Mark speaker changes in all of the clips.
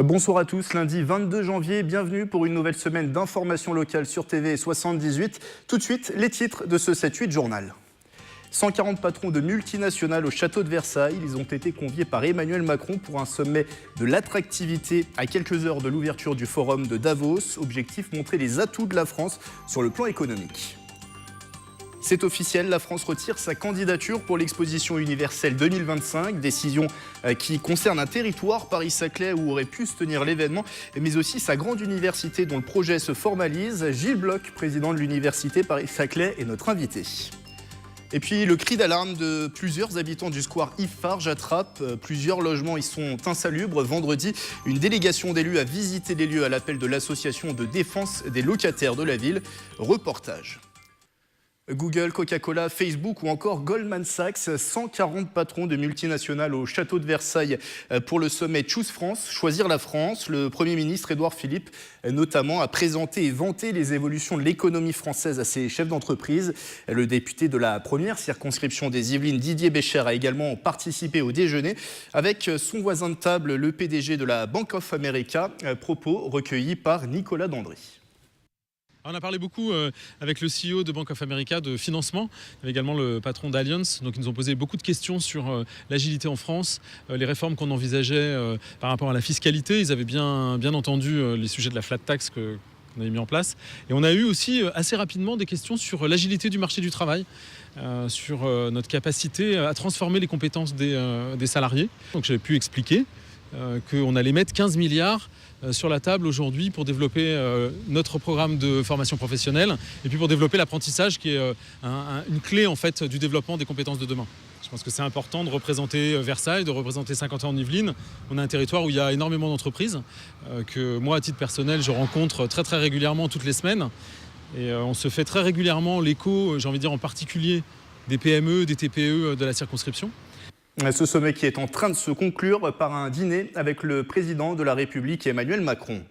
Speaker 1: Bonsoir à tous, lundi 22 janvier, bienvenue pour une nouvelle semaine d'information locale sur TV 78. Tout de suite, les titres de ce 7-8 journal. 140 patrons de multinationales au château de Versailles. Ils ont été conviés par Emmanuel Macron pour un sommet de l'attractivité à quelques heures de l'ouverture du forum de Davos. Objectif, montrer les atouts de la France sur le plan économique. C'est officiel, la France retire sa candidature pour l'exposition universelle 2025, décision qui concerne un territoire, Paris-Saclay, où aurait pu se tenir l'événement, mais aussi sa grande université dont le projet se formalise. Gilles Bloch, président de l'université Paris-Saclay, est notre invité. Et puis le cri d'alarme de plusieurs habitants du square Yves Farge attrape. Plusieurs logements y sont insalubres. Vendredi, une délégation d'élus a visité les lieux à l'appel de l'association de défense des locataires de la ville. Reportage. Google, Coca-Cola, Facebook ou encore Goldman Sachs, 140 patrons de multinationales au château de Versailles pour le sommet Choose France, choisir la France. Le Premier ministre Édouard Philippe notamment a présenté et vanté les évolutions de l'économie française à ses chefs d'entreprise. Le député de la première circonscription des Yvelines, Didier Bécher, a également participé au déjeuner avec son voisin de table, le PDG de la Bank of America, propos recueillis par Nicolas Dandry.
Speaker 2: On a parlé beaucoup avec le CEO de Bank of America de financement, avec également le patron d'Allianz. Donc ils nous ont posé beaucoup de questions sur l'agilité en France, les réformes qu'on envisageait par rapport à la fiscalité. Ils avaient bien entendu les sujets de la flat tax qu'on avait mis en place. Et on a eu aussi assez rapidement des questions sur l'agilité du marché du travail, sur notre capacité à transformer les compétences des salariés. Donc j'avais pu expliquer qu'on allait mettre 15 milliards sur la table aujourd'hui pour développer notre programme de formation professionnelle et puis pour développer l'apprentissage qui est une clé en fait du développement des compétences de demain. Je pense que c'est important de représenter Versailles, de représenter 50 ans en Yvelines. On a un territoire où il y a énormément d'entreprises que moi à titre personnel je rencontre très très régulièrement toutes les semaines et on se fait très régulièrement l'écho, j'ai envie de dire en particulier des PME, des TPE de la circonscription.
Speaker 1: Ce sommet qui est en train de se conclure par un dîner avec le président de la République Emmanuel Macron.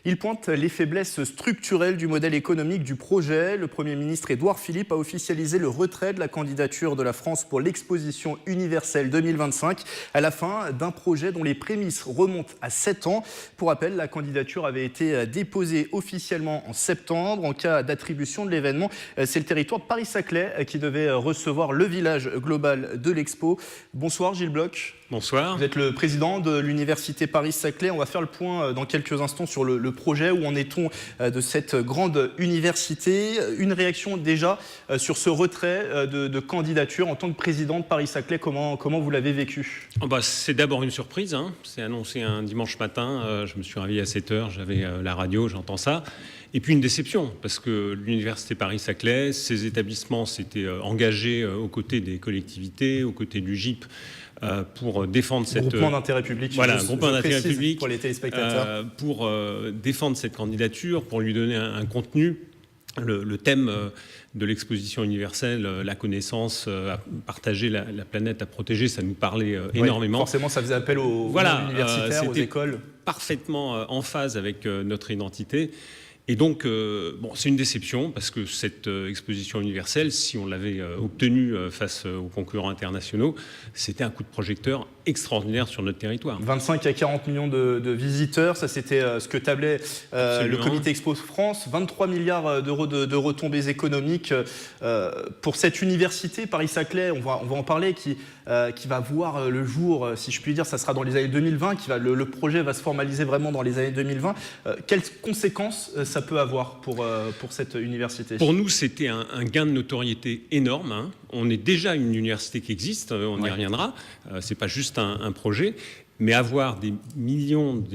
Speaker 1: Il pointe les faiblesses structurelles du modèle économique du projet. Le Premier ministre Édouard Philippe a officialisé le retrait de la candidature de la France pour l'exposition universelle 2025 à la fin d'un projet dont les prémices remontent à 7 ans. Pour rappel, la candidature avait été déposée officiellement en septembre. En cas d'attribution de l'événement, c'est le territoire de Paris-Saclay qui devait recevoir le village global de l'expo. Bonsoir Gilles Bloch.
Speaker 3: Bonsoir.
Speaker 1: Vous êtes le président de l'université Paris-Saclay. On va faire le point dans quelques instants sur le projet. Où en est-on de cette grande université? Une réaction déjà sur ce retrait de candidature en tant que président de Paris-Saclay. Comment vous l'avez vécu?
Speaker 3: C'est d'abord une surprise. C'est annoncé un dimanche matin. Je me suis réveillé à 7 h. J'avais la radio, j'entends ça. Et puis une déception, parce que l'université Paris-Saclay, ses établissements s'étaient engagés aux côtés des collectivités, aux côtés du GIP, pour défendre cette...
Speaker 1: Groupement d'intérêt public.
Speaker 3: Voilà, groupement d'intérêt public.
Speaker 1: Pour les téléspectateurs.
Speaker 3: Pour défendre cette candidature, pour lui donner un contenu. Le thème de l'exposition universelle, la connaissance, à partager la planète, à protéger, ça nous parlait énormément.
Speaker 1: Forcément, ça faisait appel aux universitaires, aux écoles.
Speaker 3: Parfaitement en phase avec notre identité. Et donc, c'est une déception parce que cette exposition universelle, si on l'avait obtenue face aux concurrents internationaux, c'était un coup de projecteur extraordinaire sur notre territoire.
Speaker 1: 25 à 40 millions de visiteurs, ça c'était ce que tablait le comité Expo France. 23 milliards d'euros de retombées économiques pour cette université Paris-Saclay, on va en parler, qui va voir le jour, si je puis dire, ça sera dans les années 2020, le projet va se formaliser vraiment dans les années 2020. Quelles conséquences ça peut avoir pour cette université?
Speaker 3: Pour nous, c'était un gain de notoriété énorme. On est déjà une université qui existe, on y reviendra. C'est pas juste un projet, mais avoir des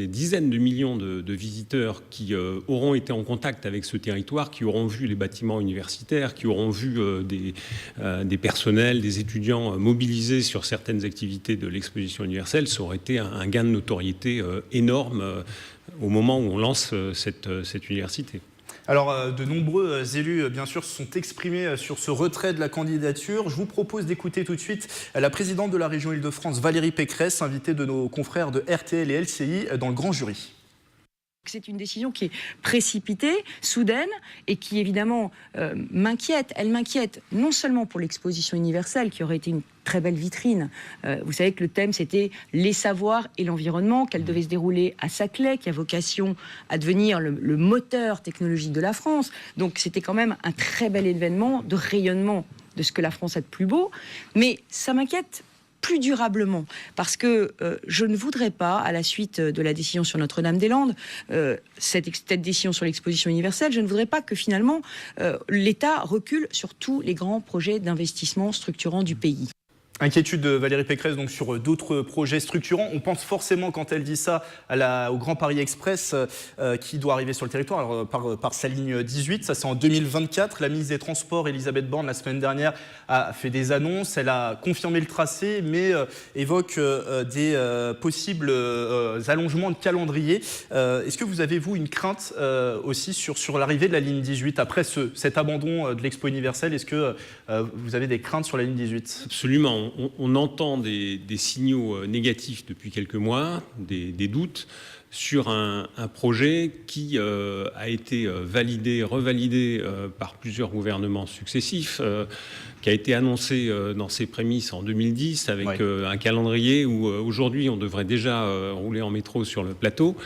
Speaker 3: dizaines de millions de visiteurs qui auront été en contact avec ce territoire, qui auront vu les bâtiments universitaires, qui auront vu des personnels, des étudiants mobilisés sur certaines activités de l'exposition universelle, ça aurait été un gain de notoriété énorme au moment où on lance cette université.
Speaker 1: Alors, de nombreux élus, bien sûr, se sont exprimés sur ce retrait de la candidature. Je vous propose d'écouter tout de suite la présidente de la région Île-de-France, Valérie Pécresse, invitée de nos confrères de RTL et LCI dans le grand jury.
Speaker 4: C'est une décision qui est précipitée, soudaine, et qui évidemment m'inquiète. Elle m'inquiète non seulement pour l'exposition universelle, qui aurait été une très belle vitrine. Vous savez que le thème, c'était les savoirs et l'environnement, qu'elle devait se dérouler à Saclay, qui a vocation à devenir le moteur technologique de la France. Donc c'était quand même un très bel événement de rayonnement de ce que la France a de plus beau. Mais ça m'inquiète plus durablement, parce que je ne voudrais pas, à la suite de la décision sur Notre-Dame-des-Landes, cette décision sur l'exposition universelle, je ne voudrais pas que finalement l'État recule sur tous les grands projets d'investissement structurants du pays.
Speaker 1: Inquiétude de Valérie Pécresse donc sur d'autres projets structurants. On pense forcément, quand elle dit ça, au Grand Paris Express qui doit arriver sur le territoire alors, par sa ligne 18. Ça, c'est en 2024. La ministre des Transports, Elisabeth Borne, la semaine dernière, a fait des annonces. Elle a confirmé le tracé, mais évoque des possibles allongements de calendrier. Est-ce que vous avez, vous, une crainte aussi sur l'arrivée de la ligne 18 après cet abandon de l'Expo universelle? Est-ce que vous avez des craintes sur la ligne 18?
Speaker 3: Absolument. On entend des signaux négatifs depuis quelques mois, des doutes sur un projet qui a été validé, revalidé par plusieurs gouvernements successifs, qui a été annoncé dans ses prémices en 2010 avec un calendrier où aujourd'hui on devrait déjà rouler en métro sur le plateau.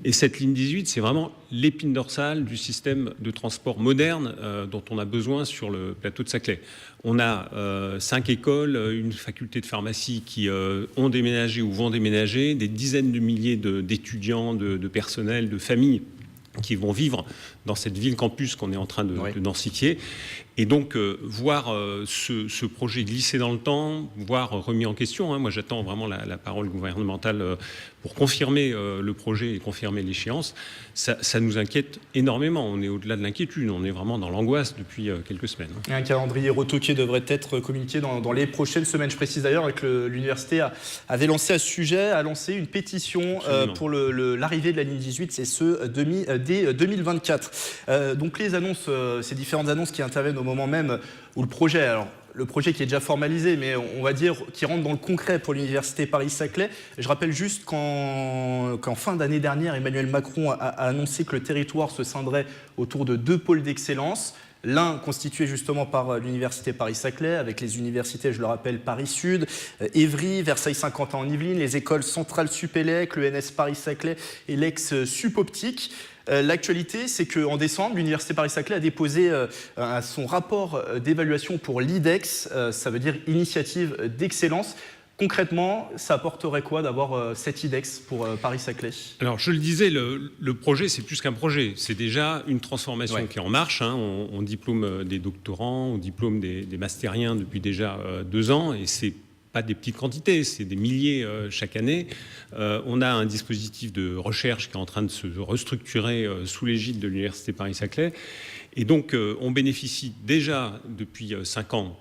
Speaker 3: Et cette ligne 18, c'est vraiment l'épine dorsale du système de transport moderne dont on a besoin sur le plateau de Saclay. On a 5 écoles, une faculté de pharmacie qui ont déménagé ou vont déménager, des dizaines de milliers d'étudiants, de personnels, de familles qui vont vivre dans cette ville campus qu'on est en train de densifier. Et donc, voir ce projet glisser dans le temps, voire remis en question, hein, moi j'attends vraiment la parole gouvernementale pour confirmer le projet et confirmer l'échéance, ça nous inquiète énormément. On est au-delà de l'inquiétude, on est vraiment dans l'angoisse depuis quelques semaines.
Speaker 1: Et un calendrier retoqué devrait être communiqué dans les prochaines semaines. Je précise d'ailleurs que l'université avait lancé à ce sujet, a lancé une pétition pour l'arrivée de la ligne 18, c'est dès 2024. Donc les annonces, ces différentes annonces qui interviennent au moment même où le projet qui est déjà formalisé, mais on va dire qui rentre dans le concret pour l'université Paris-Saclay. Je rappelle juste qu'en fin d'année dernière, Emmanuel Macron a annoncé que le territoire se scinderait autour de 2 pôles d'excellence. L'un constitué justement par l'université Paris-Saclay, avec les universités, je le rappelle, Paris-Sud, Évry, Versailles-Saint-Quentin en Yvelines, les écoles centrales Supélec, l'ENS Paris-Saclay et l'ex-Supoptique. L'actualité, c'est qu'en décembre, l'université Paris-Saclay a déposé son rapport d'évaluation pour l'IDEX, ça veut dire Initiative d'Excellence. Concrètement, ça apporterait quoi d'avoir cet IDEX pour Paris-Saclay?
Speaker 3: Alors, je le disais, le projet, c'est plus qu'un projet. C'est déjà une transformation qui est en marche. Hein. On diplôme des doctorants, on diplôme des mastériens depuis déjà 2 ans, et c'est pas des petites quantités, c'est des milliers chaque année. On a un dispositif de recherche qui est en train de se restructurer sous l'égide de l'université Paris-Saclay. Et donc, on bénéficie déjà depuis 5 ans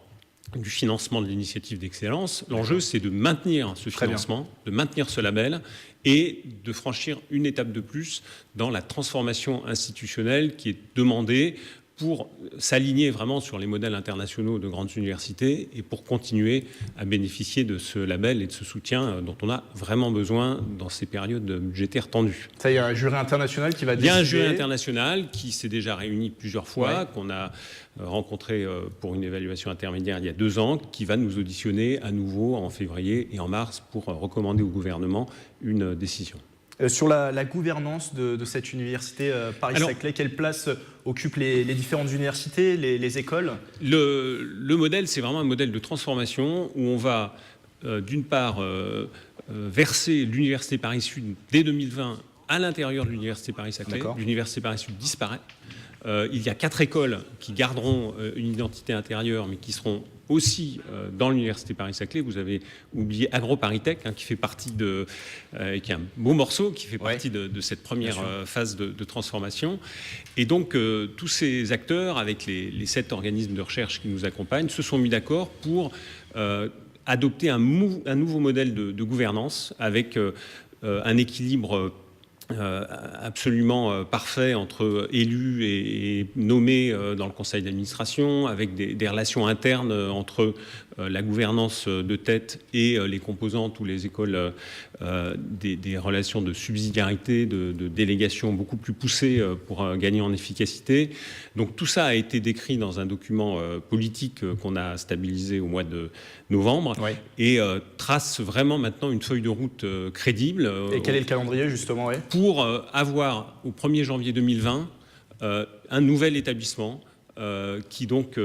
Speaker 3: du financement de l'initiative d'excellence. L'enjeu, c'est de maintenir ce financement, de maintenir ce label et de franchir une étape de plus dans la transformation institutionnelle qui est demandée pour s'aligner vraiment sur les modèles internationaux de grandes universités et pour continuer à bénéficier de ce label et de ce soutien dont on a vraiment besoin dans ces périodes budgétaires tendues.
Speaker 1: Ça, il y a un jury international qui va décider.
Speaker 3: Il y a un jury international qui s'est déjà réuni plusieurs fois, qu'on a rencontré pour une évaluation intermédiaire il y a 2 ans, qui va nous auditionner à nouveau en février et en mars pour recommander au gouvernement une décision.
Speaker 1: Sur la gouvernance de cette université Paris-Saclay, quelle place occupent les différentes universités, les écoles?
Speaker 3: Le modèle, c'est vraiment un modèle de transformation où on va, d'une part, verser l'université Paris-Sud dès 2020 à l'intérieur de l'université Paris-Saclay. L'université Paris-Sud disparaît. Il y a 4 écoles qui garderont une identité intérieure, mais qui seront aussi dans l'université Paris-Saclay. Vous avez oublié AgroParisTech, qui fait partie qui est un beau morceau, qui fait partie de cette première phase de transformation. Et donc, tous ces acteurs, avec les 7 organismes de recherche qui nous accompagnent, se sont mis d'accord pour adopter un nouveau modèle de gouvernance avec un équilibre absolument parfait entre élus et nommés dans le conseil d'administration, avec des relations internes entre la gouvernance de tête et les composantes ou les écoles des relations de subsidiarité, de délégation beaucoup plus poussées pour gagner en efficacité. Donc tout ça a été décrit dans un document politique qu'on a stabilisé au mois de novembre et trace vraiment maintenant une feuille de route crédible.
Speaker 1: Et quel est le calendrier justement
Speaker 3: pour avoir au 1er janvier 2020 un nouvel établissement qui donc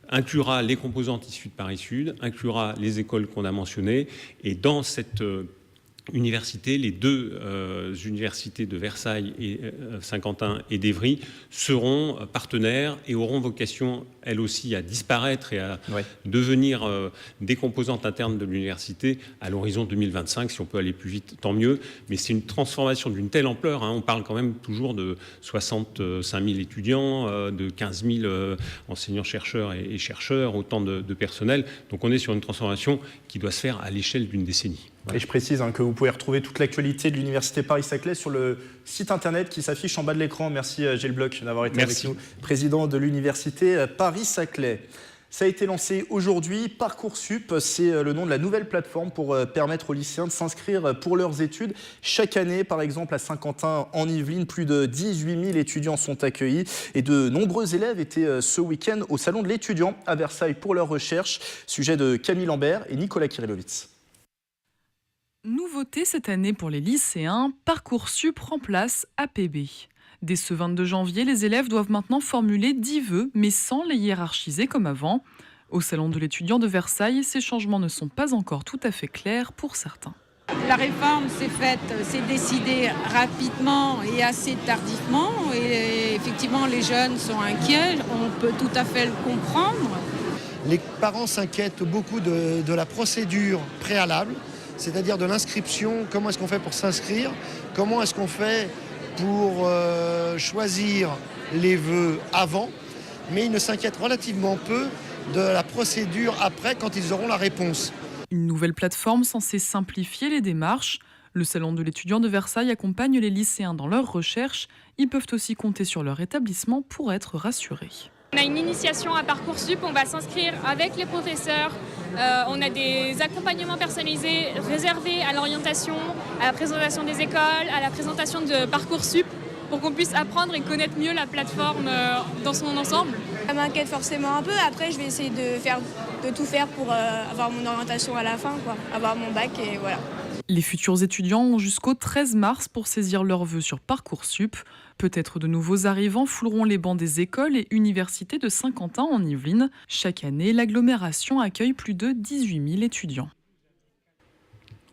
Speaker 3: inclura les composantes issues de Paris Sud, inclura les écoles qu'on a mentionnées, et dans cette université, les deux universités de Versailles et Saint-Quentin et d'Évry seront partenaires et auront vocation, elles aussi, à disparaître et à devenir des composantes internes de l'université à l'horizon 2025. Si on peut aller plus vite, tant mieux. Mais c'est une transformation d'une telle ampleur. On parle quand même toujours de 65 000 étudiants, de 15 000 enseignants-chercheurs et chercheurs, autant de personnel. Donc on est sur une transformation qui doit se faire à l'échelle d'une décennie.
Speaker 1: Et je précise que vous pouvez retrouver toute l'actualité de l'Université Paris-Saclay sur le site internet qui s'affiche en bas de l'écran. Merci Gilles Bloch d'avoir été avec nous, président de l'Université Paris-Saclay. Ça a été lancé aujourd'hui. Parcoursup, c'est le nom de la nouvelle plateforme pour permettre aux lycéens de s'inscrire pour leurs études. Chaque année, par exemple, à Saint-Quentin, en Yvelines, plus de 18 000 étudiants sont accueillis. Et de nombreux élèves étaient ce week-end au Salon de l'étudiant à Versailles pour leurs recherches. Sujet de Camille Lambert et Nicolas Kirillovitz.
Speaker 5: Nouveauté cette année pour les lycéens, Parcoursup remplace APB. Dès ce 22 janvier, les élèves doivent maintenant formuler 10 vœux, mais sans les hiérarchiser comme avant. Au Salon de l'étudiant de Versailles, ces changements ne sont pas encore tout à fait clairs pour certains.
Speaker 6: La réforme s'est décidée rapidement et assez tardivement. Et effectivement, les jeunes sont inquiets, on peut tout à fait le comprendre.
Speaker 7: Les parents s'inquiètent beaucoup de la procédure préalable, c'est-à-dire de l'inscription. Comment est-ce qu'on fait pour s'inscrire? Comment est-ce qu'on fait pour choisir les vœux avant? Mais ils ne s'inquiètent relativement peu de la procédure après, quand ils auront la réponse.
Speaker 5: Une nouvelle plateforme censée simplifier les démarches. Le Salon de l'étudiant de Versailles accompagne les lycéens dans leurs recherches. Ils peuvent aussi compter sur leur établissement pour être rassurés.
Speaker 8: On a une initiation à Parcoursup, on va s'inscrire avec les professeurs. On a des accompagnements personnalisés réservés à l'orientation, à la présentation des écoles, à la présentation de Parcoursup, pour qu'on puisse apprendre et connaître mieux la plateforme dans son ensemble.
Speaker 9: Ça m'inquiète forcément un peu. Après, je vais essayer de tout faire pour avoir mon orientation à la fin, avoir mon bac et voilà.
Speaker 5: Les futurs étudiants ont jusqu'au 13 mars pour saisir leurs vœux sur Parcoursup. Peut-être de nouveaux arrivants fouleront les bancs des écoles et universités de Saint-Quentin en Yvelines. Chaque année, l'agglomération accueille plus de 18 000 étudiants.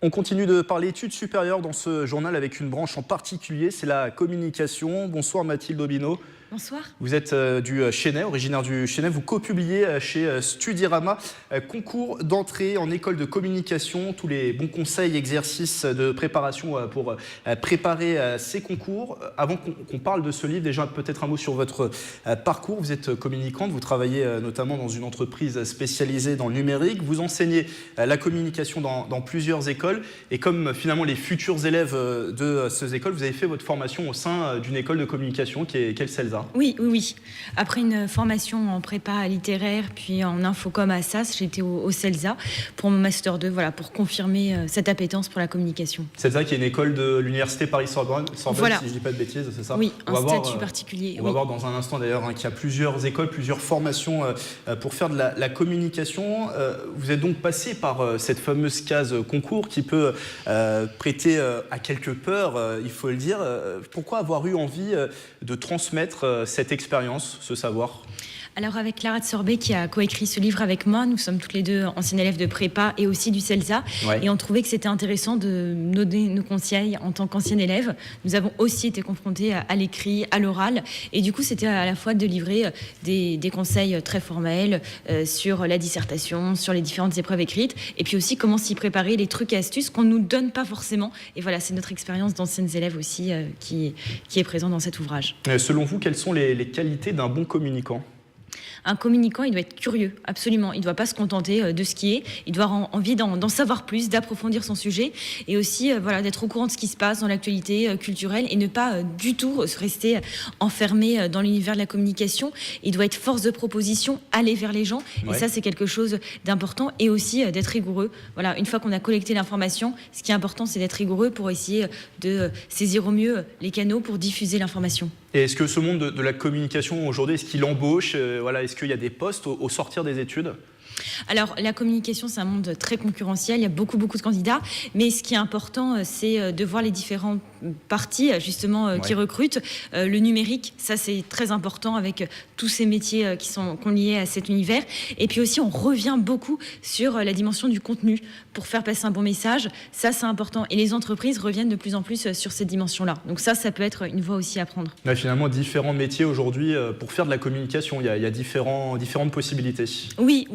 Speaker 1: On continue de parler études supérieures dans ce journal avec une branche en particulier, c'est la communication. Bonsoir Mathilde Aubineau.
Speaker 10: Bonsoir.
Speaker 1: Vous êtes du Chesnay, originaire du Chesnay. Vous co-publiez chez Studirama concours d'entrée en école de communication, tous les bons conseils, exercices de préparation pour préparer ces concours. Avant qu'on parle de ce livre, déjà peut-être un mot sur votre parcours. Vous êtes communicante, vous travaillez notamment dans une entreprise spécialisée dans le numérique. Vous enseignez la communication dans plusieurs écoles. Et comme finalement les futurs élèves de ces écoles, vous avez fait votre formation au sein d'une école de communication qui est le CELSA.
Speaker 10: Oui. Après une formation en prépa littéraire, puis en infocom à Assas, j'étais au CELSA pour mon Master 2, pour confirmer cette appétence pour la communication.
Speaker 1: CELSA qui est une école de l'Université Paris-Sorbonne, si je ne dis pas de bêtises, c'est ça?
Speaker 10: Oui, un statut particulier.
Speaker 1: On va voir dans un instant d'ailleurs qu'il y a plusieurs écoles, plusieurs formations pour faire de la communication. Vous êtes donc passé par cette fameuse case concours qui peut prêter à quelques peurs, il faut le dire. Pourquoi avoir eu envie de transmettre cette expérience, ce savoir?
Speaker 10: Alors avec Clara de Sorbet qui a coécrit ce livre avec moi, nous sommes toutes les deux anciennes élèves de prépa et aussi du CELSA, et on trouvait que c'était intéressant de donner nos conseils en tant qu'ancienne élève. Nous avons aussi été confrontés à l'écrit, à l'oral, et du coup c'était à la fois de livrer des conseils très formels sur la dissertation, sur les différentes épreuves écrites, et puis aussi comment s'y préparer, les trucs et astuces qu'on ne nous donne pas forcément. Et voilà, c'est notre expérience d'anciennes élèves aussi qui est présente dans cet ouvrage.
Speaker 1: Selon vous, quelles sont les qualités d'un bon communicant ?
Speaker 10: Un communicant, il doit être curieux, absolument. Il ne doit pas se contenter de ce qui est. Il doit avoir envie d'en savoir plus, d'approfondir son sujet et aussi d'être au courant de ce qui se passe dans l'actualité culturelle et ne pas du tout rester enfermé dans l'univers de la communication. Il doit être force de proposition, aller vers les gens. Et ça, c'est quelque chose d'important et aussi d'être rigoureux. Voilà, une fois qu'on a collecté l'information, ce qui est important, c'est d'être rigoureux pour essayer de saisir au mieux les canaux pour diffuser l'information.
Speaker 1: Et est-ce que ce monde de la communication aujourd'hui, est-ce qu'il embauche est-ce qu'il y a des postes au sortir des études ?
Speaker 10: Alors, la communication, c'est un monde très concurrentiel. Il y a beaucoup de candidats. Mais ce qui est important, c'est de voir les différents partis, justement, qui recrutent. Le numérique, ça, c'est très important avec tous ces métiers qui sont liés à cet univers. Et puis aussi, on revient beaucoup sur la dimension du contenu pour faire passer un bon message. Ça, c'est important. Et les entreprises reviennent de plus en plus sur cette dimension-là. Donc ça peut être une voie aussi à prendre.
Speaker 1: Finalement, différents métiers aujourd'hui pour faire de la communication. Il y a différentes possibilités.
Speaker 10: Oui.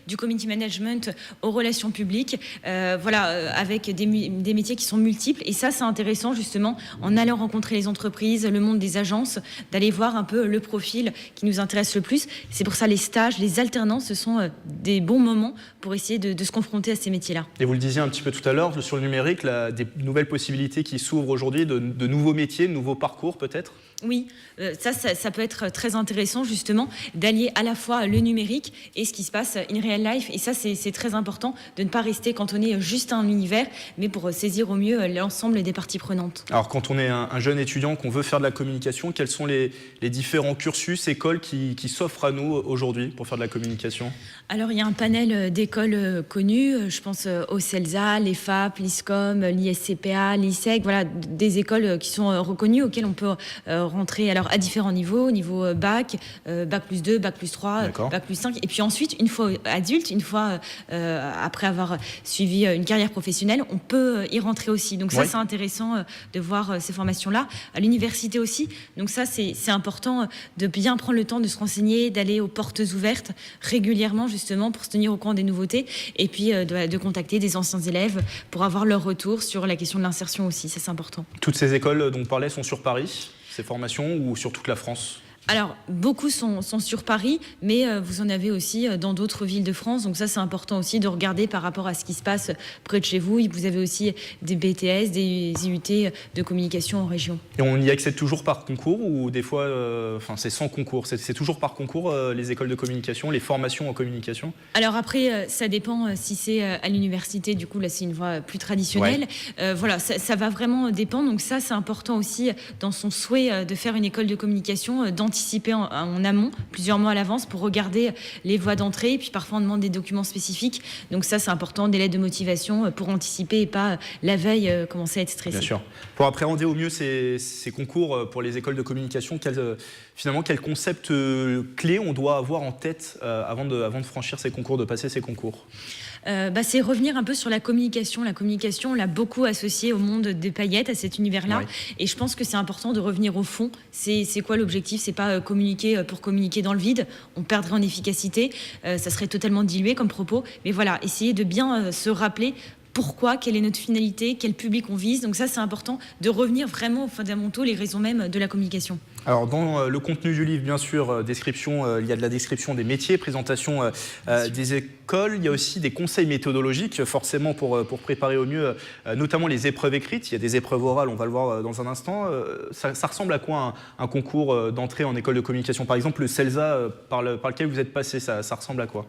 Speaker 10: Du community management aux relations publiques, avec des métiers qui sont multiples. Et ça, c'est intéressant, justement, en allant rencontrer les entreprises, le monde des agences, d'aller voir un peu le profil qui nous intéresse le plus. C'est pour ça les stages, les alternances, ce sont des bons moments pour essayer de se confronter à ces métiers-là.
Speaker 1: Et vous le disiez un petit peu tout à l'heure, sur le numérique, des nouvelles possibilités qui s'ouvrent aujourd'hui, de nouveaux métiers, de nouveaux parcours peut-être ?
Speaker 10: Oui, ça peut être très intéressant justement d'allier à la fois le numérique et ce qui se passe in real life. Et ça, c'est très important de ne pas rester cantonné juste à un univers, mais pour saisir au mieux l'ensemble des parties prenantes.
Speaker 1: Alors quand on est un jeune étudiant, qu'on veut faire de la communication, quels sont les différents cursus, écoles qui s'offrent à nous aujourd'hui pour faire de la communication ?
Speaker 10: Alors il y a un panel d'écoles connues, je pense au CELSA, l'EFAP, l'ISCOM, l'ISCPA, l'ISEC, voilà, des écoles qui sont reconnues auxquelles on peut rentrer alors à différents niveaux, niveau bac, bac plus 2, bac plus 3, bac plus 5. Et puis ensuite, une fois adulte, une fois après avoir suivi une carrière professionnelle, on peut y rentrer aussi. Donc ça, c'est intéressant de voir ces formations-là. À l'université aussi. Donc ça, c'est important de bien prendre le temps de se renseigner, d'aller aux portes ouvertes régulièrement, justement, pour se tenir au courant des nouveautés. Et puis de contacter des anciens élèves pour avoir leur retour sur la question de l'insertion aussi. Ça, c'est important.
Speaker 1: Toutes ces écoles dont on parlait sont sur Paris ? Ces formations ou sur toute la France ?
Speaker 10: Alors, beaucoup sont sur Paris, mais vous en avez aussi dans d'autres villes de France. Donc ça, c'est important aussi de regarder par rapport à ce qui se passe près de chez vous. Vous avez aussi des BTS, des IUT de communication en région. Et
Speaker 1: on y accède toujours par concours ou des fois, c'est sans concours ? C'est toujours par concours, les écoles de communication, les formations en communication ?
Speaker 10: Alors après, ça dépend si c'est à l'université. Du coup, là, c'est une voie plus traditionnelle. Ça va vraiment dépendre. Donc ça, c'est important aussi dans son souhait de faire une école de communication, d'anticiper en amont, plusieurs mois à l'avance, pour regarder les voies d'entrée. Et puis parfois, on demande des documents spécifiques. Donc ça, c'est important, des lettres de motivation pour anticiper et pas la veille commencer à être stressé.
Speaker 1: Bien sûr. Pour appréhender au mieux ces concours pour les écoles de communication, quel concept clé on doit avoir en tête avant de franchir ces concours, de passer ces concours ?
Speaker 10: C'est revenir un peu sur la communication. La communication, on l'a beaucoup associée au monde des paillettes, à cet univers-là. Et je pense que c'est important de revenir au fond. C'est quoi l'objectif ? C'est pas communiquer pour communiquer dans le vide. On perdrait en efficacité. Ça serait totalement dilué comme propos. Mais voilà, essayer de bien se rappeler pourquoi, quelle est notre finalité, quel public on vise. Donc ça, c'est important de revenir vraiment aux fondamentaux, les raisons même de la communication.
Speaker 1: Alors dans le contenu du livre, bien sûr, il y a de la description des métiers, présentation des écoles, il y a aussi des conseils méthodologiques, forcément pour préparer au mieux, notamment les épreuves écrites. Il y a des épreuves orales, on va le voir dans un instant. Ça ressemble à quoi un concours d'entrée en école de communication ? Par exemple, le CELSA par lequel vous êtes passé, ça ressemble à quoi ?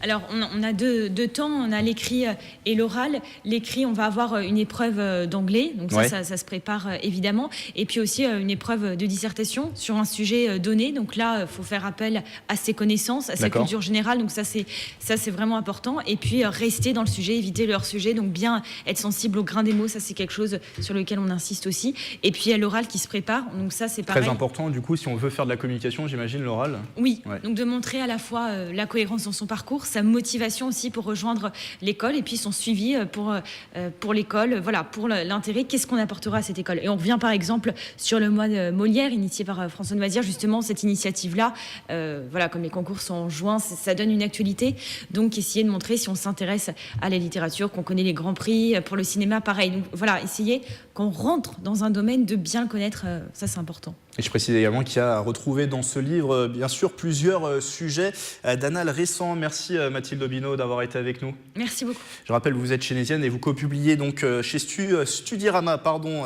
Speaker 10: Alors on a deux temps, on a l'écrit et l'oral. L'écrit, on va avoir une épreuve d'anglais, donc ça se prépare évidemment, et puis aussi une épreuve de dissertation sur un sujet donné. Donc là, il faut faire appel à ses connaissances, à sa culture générale. Donc ça, c'est vraiment important. Et puis rester dans le sujet, éviter le hors-sujet. Donc bien être sensible au grain des mots, ça c'est quelque chose sur lequel on insiste aussi. Et puis il y a l'oral qui se prépare. Donc ça, c'est pareil.
Speaker 1: Très important, du coup, si on veut faire de la communication, j'imagine, l'oral.
Speaker 10: Oui, donc de montrer à la fois la cohérence dans son parcours, sa motivation aussi pour rejoindre l'école, et puis son suivi pour l'école, voilà, pour l'intérêt, qu'est-ce qu'on apportera à cette école. Et on revient par exemple sur le mois de Molière, initié initiée par François Noisir, justement, cette initiative-là. Voilà, comme les concours sont en juin, ça donne une actualité. Donc, essayer de montrer, si on s'intéresse à la littérature, qu'on connaît les grands prix. Pour le cinéma, pareil. Donc, voilà, essayer qu'on rentre dans un domaine, de bien le connaître, ça, c'est important.
Speaker 1: Et je précise également qu'il y a à retrouver dans ce livre, bien sûr, plusieurs sujets d'annales récents. Merci Mathilde Aubineau d'avoir été avec nous.
Speaker 10: Merci beaucoup.
Speaker 1: Je rappelle, vous êtes chénésienne et vous co-publiez donc chez Studirama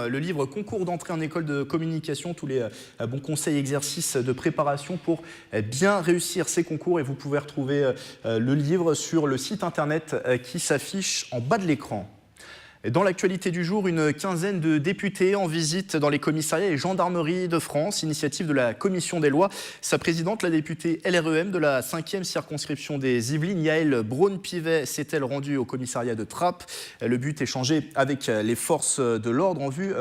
Speaker 1: le livre Concours d'entrée en école de communication, tous les bons conseils et exercices de préparation pour bien réussir ces concours. Et vous pouvez retrouver le livre sur le site internet qui s'affiche en bas de l'écran. Dans l'actualité du jour, une quinzaine de députés en visite dans les commissariats et gendarmeries de France, initiative de la Commission des lois. Sa présidente, la députée LREM de la 5e circonscription des Yvelines, Yaël Braun-Pivet, s'est-elle rendue au commissariat de Trappes. Le but, échanger avec les forces de l'ordre en vue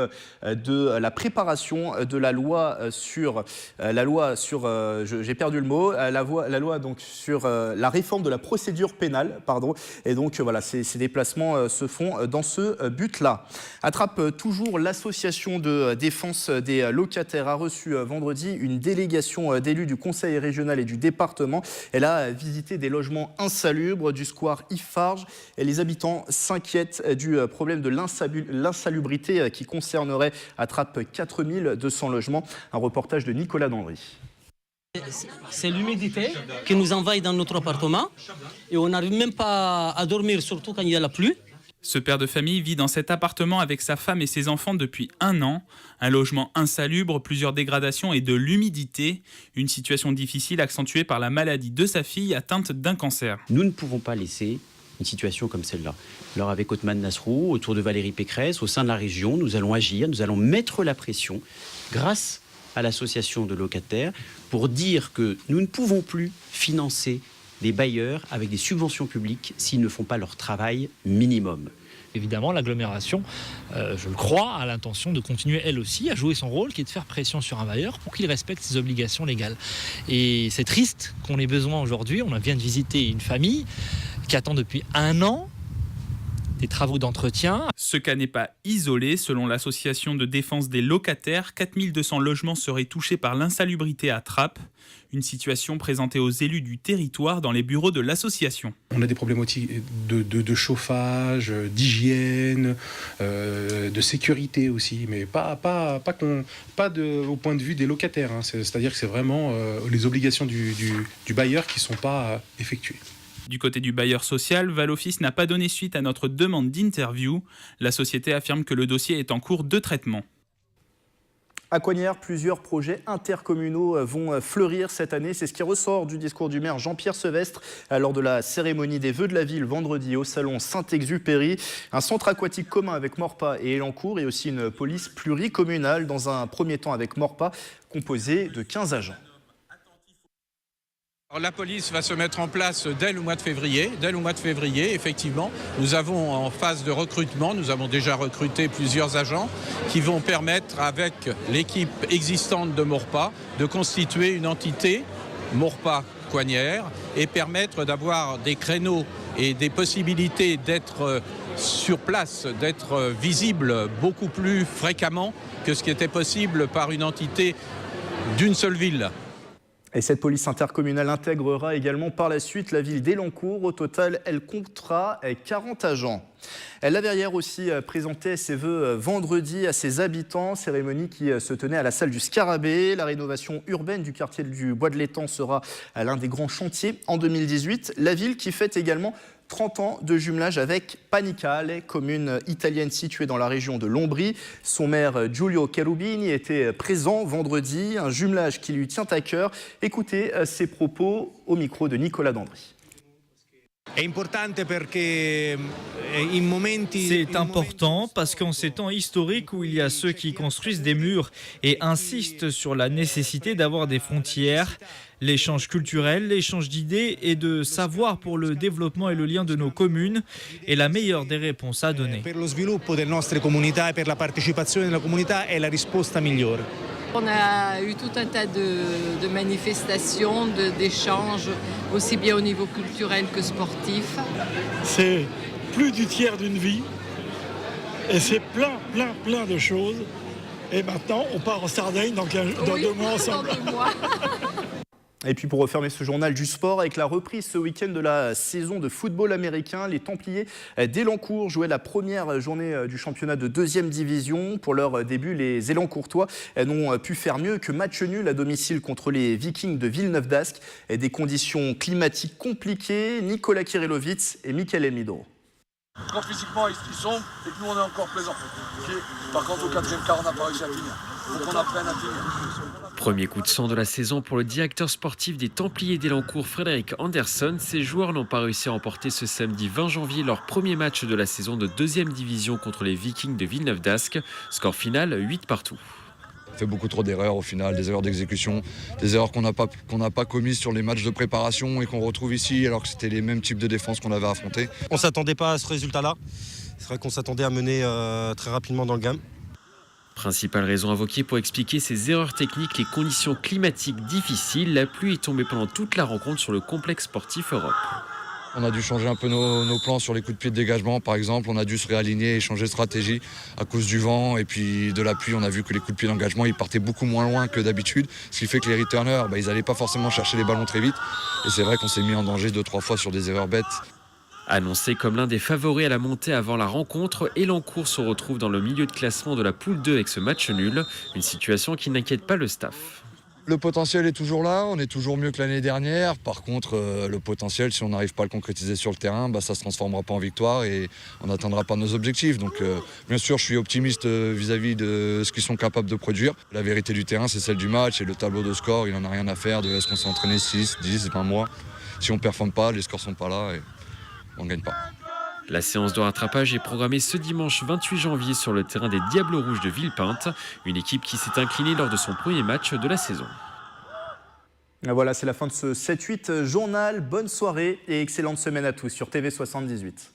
Speaker 1: de la préparation de la loi sur j'ai perdu le mot, la loi donc sur la réforme de la procédure pénale, pardon. Et donc voilà, ces déplacements se font dans ce but-là. À Trappes, toujours, l'association de défense des locataires a reçu vendredi une délégation d'élus du conseil régional et du département. Elle a visité des logements insalubres du square Iffarge et les habitants s'inquiètent du problème de l'insalubrité qui concernerait à Trappes 4200 logements. Un reportage de Nicolas Dandry.
Speaker 11: C'est l'humidité qui nous envahit dans notre appartement et on n'arrive même pas à dormir, surtout quand il y a la pluie.
Speaker 12: Ce père de famille vit dans cet appartement avec sa femme et ses enfants depuis 1 an. Un logement insalubre, plusieurs dégradations et de l'humidité. Une situation difficile accentuée par la maladie de sa fille atteinte d'un cancer.
Speaker 13: Nous ne pouvons pas laisser une situation comme celle-là. Alors avec Othmane Nasrou, autour de Valérie Pécresse, au sein de la région, nous allons agir, nous allons mettre la pression grâce à l'association de locataires pour dire que nous ne pouvons plus financer des bailleurs avec des subventions publiques s'ils ne font pas leur travail minimum.
Speaker 14: Évidemment, l'agglomération, je le crois, a l'intention de continuer elle aussi à jouer son rôle, qui est de faire pression sur un bailleur pour qu'il respecte ses obligations légales. Et c'est triste qu'on ait besoin aujourd'hui, on vient de visiter une famille qui attend depuis 1 an des travaux d'entretien.
Speaker 12: Ce cas n'est pas isolé. Selon l'association de défense des locataires, 4200 logements seraient touchés par l'insalubrité à Trappes. Une situation présentée aux élus du territoire dans les bureaux de l'association.
Speaker 15: On a des problématiques de chauffage, d'hygiène, de sécurité aussi, mais pas au point de vue des locataires. Hein. C'est-à-dire que c'est vraiment les obligations du bailleur qui ne sont pas effectuées.
Speaker 12: Du côté du bailleur social, Valoffice n'a pas donné suite à notre demande d'interview. La société affirme que le dossier est en cours de traitement.
Speaker 1: À Coignères, plusieurs projets intercommunaux vont fleurir cette année. C'est ce qui ressort du discours du maire Jean-Pierre Sevestre lors de la cérémonie des vœux de la ville vendredi au salon Saint-Exupéry. Un centre aquatique commun avec Morpa et Elancourt et aussi une police pluricommunale dans un premier temps avec Morpa, composée de 15 agents.
Speaker 16: La police va se mettre en place dès le mois de février. Dès le mois de février, effectivement, nous avons en phase de recrutement, nous avons déjà recruté plusieurs agents qui vont permettre, avec l'équipe existante de Morpa, de constituer une entité Morpa-Coignères et permettre d'avoir des créneaux et des possibilités d'être sur place, d'être visible beaucoup plus fréquemment que ce qui était possible par une entité d'une seule ville.
Speaker 1: Et cette police intercommunale intégrera également par la suite la ville d'Elancourt. Au total, elle comptera 40 agents. La Verrière aussi présentait ses vœux vendredi à ses habitants, cérémonie qui se tenait à la salle du Scarabée. La rénovation urbaine du quartier du Bois de l'Étang sera l'un des grands chantiers en 2018. La ville qui fête également 30 ans de jumelage avec Panicale, commune italienne située dans la région de l'Ombrie. Son maire Giulio Cherubini était présent vendredi, un jumelage qui lui tient à cœur. Écoutez ses propos au micro de Nicolas Dandry.
Speaker 17: C'est important parce qu'en ces temps historiques où il y a ceux qui construisent des murs et insistent sur la nécessité d'avoir des frontières, l'échange culturel, l'échange d'idées et de savoir pour le développement et le lien de nos communes est la meilleure des réponses à donner.
Speaker 18: On a eu tout un tas de manifestations, d'échanges, aussi bien au niveau culturel que sportif.
Speaker 19: C'est plus du tiers d'une vie et c'est plein de choses Et maintenant, on part en Sardaigne dans 2 mois ensemble.
Speaker 18: Dans 2 mois.
Speaker 1: Et puis pour refermer ce journal du sport, avec la reprise ce week-end de la saison de football américain, les Templiers d'Élancourt jouaient la première journée du championnat de 2e division. Pour leur début, les Élancourtois n'ont pu faire mieux que match nul à domicile contre les Vikings de Villeneuve-d'Ascq. Des conditions climatiques compliquées, Nicolas Kirillovitz et Michael Elmidro.
Speaker 20: Quand physiquement ils sont et que nous on est encore plaisant. Par contre au 4e quart on n'a pas réussi à finir. Donc on apprenne à finir.
Speaker 21: Premier coup de sang de la saison pour le directeur sportif des Templiers d'Élancourt, Frédéric Anderson. Ses joueurs n'ont pas réussi à emporter ce samedi 20 janvier leur premier match de la saison de 2e division contre les Vikings de Villeneuve-d'Ascq. Score final 8-partout.
Speaker 22: On fait beaucoup trop d'erreurs au final, des erreurs d'exécution, des erreurs qu'on n'a pas commises sur les matchs de préparation et qu'on retrouve ici alors que c'était les mêmes types de défense qu'on avait affrontés.
Speaker 23: On ne s'attendait pas à ce résultat-là. C'est vrai qu'on s'attendait à mener très rapidement dans le game.
Speaker 21: Principale raison invoquée pour expliquer ces erreurs techniques, les conditions climatiques difficiles. La pluie est tombée pendant toute la rencontre sur le complexe sportif Europe.
Speaker 22: On a dû changer un peu nos plans sur les coups de pied de dégagement, par exemple. On a dû se réaligner et changer de stratégie à cause du vent et puis de la pluie. On a vu que les coups de pied d'engagement, ils partaient beaucoup moins loin que d'habitude. Ce qui fait que les returners, ils n'allaient pas forcément chercher les ballons très vite. Et c'est vrai qu'on s'est mis en danger 2-3 fois sur des erreurs bêtes.
Speaker 21: Annoncé comme l'un des favoris à la montée avant la rencontre, Élancourt se retrouve dans le milieu de classement de la poule 2 avec ce match nul. Une situation qui n'inquiète pas le staff.
Speaker 22: Le potentiel est toujours là, on est toujours mieux que l'année dernière. Par contre, le potentiel, si on n'arrive pas à le concrétiser sur le terrain, ça ne se transformera pas en victoire et on n'atteindra pas nos objectifs. Donc bien sûr, je suis optimiste vis-à-vis de ce qu'ils sont capables de produire. La vérité du terrain, c'est celle du match et le tableau de score, il n'en a rien à faire de est-ce qu'on s'est entraîné 6, 10, 20 mois. Si on ne performe pas, les scores ne sont pas là et on ne gagne pas.
Speaker 21: La séance de rattrapage est programmée ce dimanche 28 janvier sur le terrain des Diables Rouges de Villepinte, une équipe qui s'est inclinée lors de son premier match de la saison.
Speaker 1: Voilà, c'est la fin de ce 7-8 journal. Bonne soirée et excellente semaine à tous sur TV78.